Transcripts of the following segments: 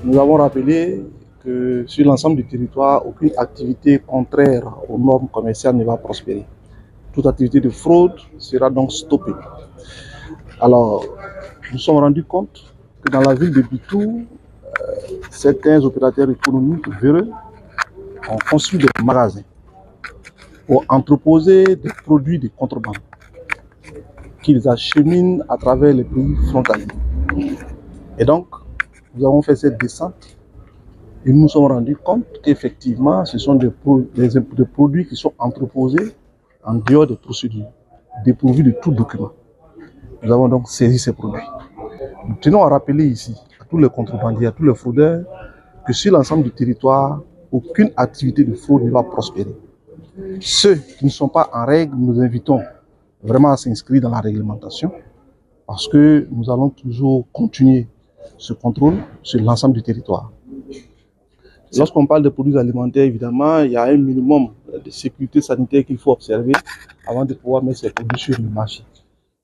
Nous avons rappelé que sur l'ensemble du territoire, aucune activité contraire aux normes commerciales ne va prospérer. Toute activité de fraude sera donc stoppée. Alors, nous nous sommes rendus compte que dans la ville de Bitou, certains opérateurs économiques véreux ont construit des magasins pour entreposer des produits de contrebande qu'ils acheminent à travers les pays frontaliers. Et donc, nous avons fait cette descente et nous nous sommes rendus compte qu'effectivement, ce sont des produits qui sont entreposés en dehors des procédures, dépourvus de tout document. Nous avons donc saisi ces produits. Nous tenons à rappeler ici à tous les contrebandiers, à tous les fraudeurs, que sur l'ensemble du territoire, aucune activité de fraude ne va prospérer. Ceux qui ne sont pas en règle, nous invitons vraiment à s'inscrire dans la réglementation parce que nous allons toujours continuer ce contrôle sur l'ensemble du territoire. Lorsqu'on parle de produits alimentaires, évidemment, il y a un minimum de sécurité sanitaire qu'il faut observer avant de pouvoir mettre ces produits sur le marché.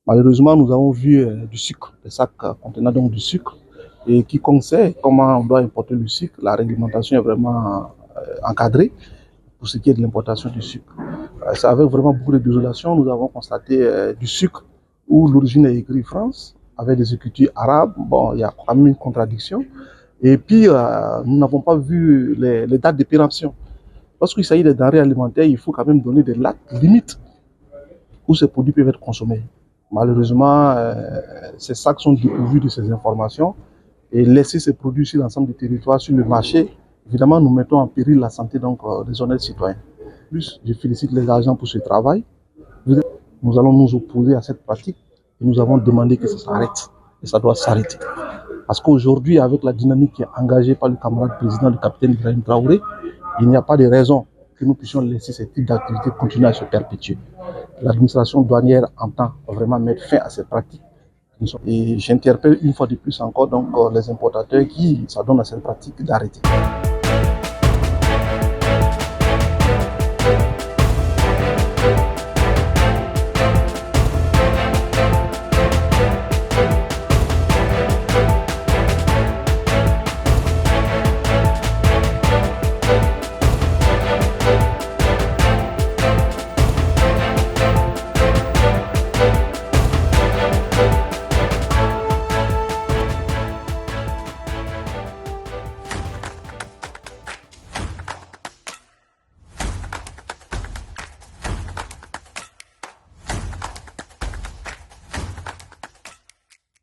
Malheureusement, nous avons vu du sucre, des sacs contenant donc du sucre. Et quiconque sait comment on doit importer le sucre, la réglementation est vraiment encadrée pour ce qui est de l'importation du sucre. C'est avec vraiment beaucoup de désolation, nous avons constaté du sucre où l'origine est écrite France, avec des écritures arabes. Bon, il y a quand même une contradiction. Et puis, nous n'avons pas vu les dates de péremption. Lorsqu'il s'agit des denrées alimentaires, il faut quand même donner des dates limites où ces produits peuvent être consommés. Malheureusement, ces sacs sont dépourvus de ces informations et laisser ces produits sur l'ensemble du territoire, sur le marché, évidemment, nous mettons en péril la santé donc, des honnêtes citoyens. Plus, je félicite les agents pour ce travail. Nous allons nous opposer à cette pratique et nous avons demandé que ça s'arrête. Et ça doit s'arrêter. Parce qu'aujourd'hui, avec la dynamique qui est engagée par le camarade président, le capitaine Ibrahim Traoré, il n'y a pas de raison que nous puissions laisser ce type d'activité continuer à se perpétuer. L'administration douanière entend vraiment mettre fin à ces pratiques. Et j'interpelle une fois de plus encore donc, les importateurs qui s'adonnent à cette pratique d'arrêter.